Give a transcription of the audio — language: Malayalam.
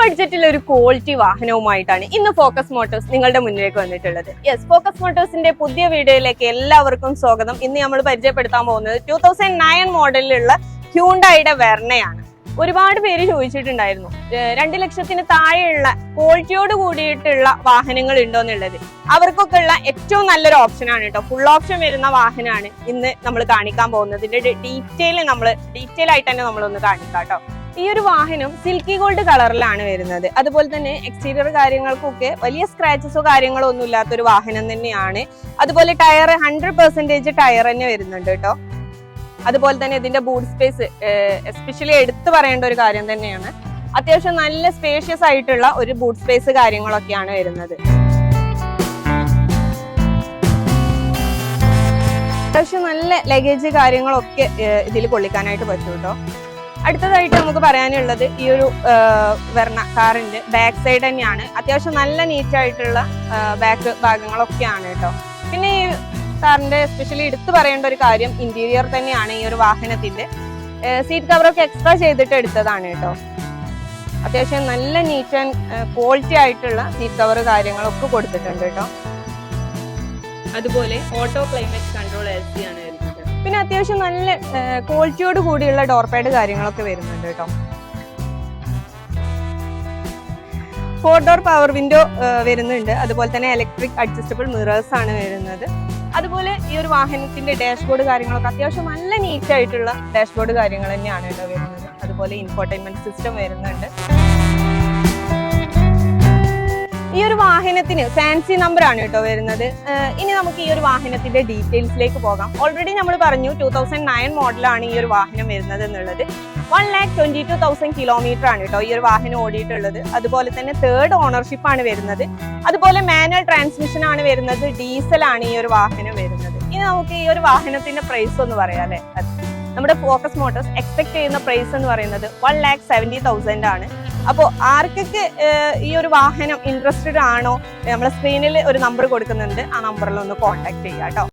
ബഡ്ജറ്റിൽ ഒരു ക്വാളിറ്റി വാഹനവുമായിട്ടാണ് ഇന്ന് ഫോക്കസ് മോട്ടോഴ്സ് നിങ്ങളുടെ മുന്നിലേക്ക് വന്നിട്ടുള്ളത്. യെസ്, ഫോക്കസ് മോട്ടോഴ്സിന്റെ പുതിയ വീഡിയോയിലേക്ക് എല്ലാവർക്കും സ്വാഗതം. ഇന്ന് നമ്മൾ പരിചയപ്പെടുത്താൻ പോകുന്നത് 2009 മോഡലിലുള്ള ഹ്യൂണ്ടായിയുടെ വെർണയാണ്. ഒരുപാട് പേര് ചോദിച്ചിട്ടുണ്ടായിരുന്നു 2 ലക്ഷത്തിന് താഴെയുള്ള ക്വാളിറ്റിയോട് കൂടിയിട്ടുള്ള വാഹനങ്ങൾ ഉണ്ടോ എന്നുള്ളത്. അവർക്കൊക്കെ ഉള്ള ഏറ്റവും നല്ലൊരു ഓപ്ഷനാണ് കേട്ടോ. ഫുൾ ഓപ്ഷൻ വരുന്ന വാഹനമാണ് ഇന്ന് നമ്മൾ കാണിക്കാൻ പോകുന്നത്. ഇതിന്റെ ഡീറ്റെയിൽ ആയിട്ട് തന്നെ നമ്മളൊന്ന് കാണിക്കാം കേട്ടോ. ഈ ഒരു വാഹനം സിൽക്കി ഗോൾഡ് കളറിലാണ് വരുന്നത്. അതുപോലെ തന്നെ എക്സ്റ്റീരിയർ കാര്യങ്ങൾക്കൊക്കെ വലിയ സ്ക്രാച്ചസോ കാര്യങ്ങളോ ഒന്നും ഇല്ലാത്തൊരു വാഹനം തന്നെയാണ്. അതുപോലെ ടയർ 100% ടയർ തന്നെ വരുന്നുണ്ട് കേട്ടോ. അതുപോലെ തന്നെ ഇതിന്റെ ബൂട്ട് സ്പേസ് എസ്പെഷ്യലി എടുത്തു പറയേണ്ട ഒരു കാര്യം തന്നെയാണ്. അത്യാവശ്യം നല്ല സ്പേഷ്യസ് ആയിട്ടുള്ള ഒരു ബൂട്ട് സ്പേസ് കാര്യങ്ങളൊക്കെയാണ് വരുന്നത്. അത്യാവശ്യം നല്ല ലഗേജ് കാര്യങ്ങളൊക്കെ ഇതിൽ കൊള്ളിക്കാനായിട്ട് പറ്റും കേട്ടോ. അടുത്തതായിട്ട് നമുക്ക് പറയാനുള്ളത് ഈ ഒരു വെർണ കാറിന്റെ ബാക്ക് സൈഡ് തന്നെയാണ്. അത്യാവശ്യം നല്ല നീറ്റ് ആയിട്ടുള്ള ബാക്ക് ഭാഗങ്ങളൊക്കെയാണ് കേട്ടോ. പിന്നെ ഈ കാറിന്റെ എസ്പെഷ്യലി എടുത്തു പറയേണ്ട ഒരു കാര്യം ഇന്റീരിയർ തന്നെയാണ്. ഈ ഒരു വാഹനത്തിന്റെ സീറ്റ് കവറൊക്കെ എക്സ്ട്രാ ചെയ്തിട്ട് എടുത്തതാണ് കേട്ടോ. അത്യാവശ്യം നല്ല നീറ്റ് ആൻഡ് ക്വാളിറ്റി ആയിട്ടുള്ള സീറ്റ് കവർ കാര്യങ്ങളൊക്കെ കൊടുത്തിട്ടുണ്ട് കേട്ടോ. അതുപോലെ ഓട്ടോ ക്ലൈമറ്റ് കൺട്രോൾ LC ആണ് വരുന്നത്. പിന്നെ അത്യാവശ്യം നല്ല ക്വാളിറ്റിയോട് കൂടിയുള്ള ഡോർ പാഡ് കാര്യങ്ങളൊക്കെ വരുന്നുണ്ട് കേട്ടോ. 4 ഡോർ പവർ വിൻഡോ വരുന്നുണ്ട്. അതുപോലെ തന്നെ ഇലക്ട്രിക് അഡ്ജസ്റ്റബിൾ മിറേഴ്സ് ആണ് വരുന്നത്. അതുപോലെ ഈ ഒരു വാഹനത്തിന്റെ ഡാഷ്ബോർഡ് കാര്യങ്ങളൊക്കെ അത്യാവശ്യം നല്ല നീറ്റ് ആയിട്ടുള്ള ഡാഷ്ബോർഡ് കാര്യങ്ങൾ തന്നെയാണ് കേട്ടോ വരുന്നത്. അതുപോലെ ഇൻഫോർടൈൻമെന്റ് സിസ്റ്റം വരുന്നുണ്ട്. ഈ ഒരു വാഹനത്തിന് ഫാൻസി നമ്പർ ആണ് കേട്ടോ വരുന്നത്. ഇനി നമുക്ക് ഈ ഒരു വാഹനത്തിന്റെ ഡീറ്റെയിൽസിലേക്ക് പോകാം. ഓൾറെഡി നമ്മൾ പറഞ്ഞു 2009 മോഡലാണ് ഈ ഒരു വാഹനം വരുന്നത് എന്നുള്ളത്. 1,22,000 കിലോമീറ്റർ ആണ് കേട്ടോ ഈ ഒരു വാഹനം ഓടിയിട്ടുള്ളത്. അതുപോലെ തന്നെ 3rd ഓണർഷിപ്പ് ആണ് വരുന്നത്. അതുപോലെ മാനുവൽ ട്രാൻസ്മിഷൻ ആണ് വരുന്നത്. ഡീസൽ ആണ് ഈ ഒരു വാഹനം വരുന്നത്. ഇനി നമുക്ക് ഈ ഒരു വാഹനത്തിന്റെ പ്രൈസ് ഒന്ന് പറയാം അല്ലെ. നമ്മുടെ ഫോക്കസ് മോട്ടോഴ്സ് എക്സ്പെക്ട് ചെയ്യുന്ന പ്രൈസ് എന്ന് പറയുന്നത് 1,70,000 ആണ്. അപ്പോൾ ആർക്കൊക്കെ ഈ ഒരു വാഹനം ഇൻട്രസ്റ്റഡ് ആണോ, നമ്മളെ സ്ക്രീനിൽ ഒരു നമ്പർ കൊടുക്കുന്നുണ്ട്. ആ നമ്പറിൽ ഒന്ന് കോൺടാക്ട് ചെയ്യാം കേട്ടോ.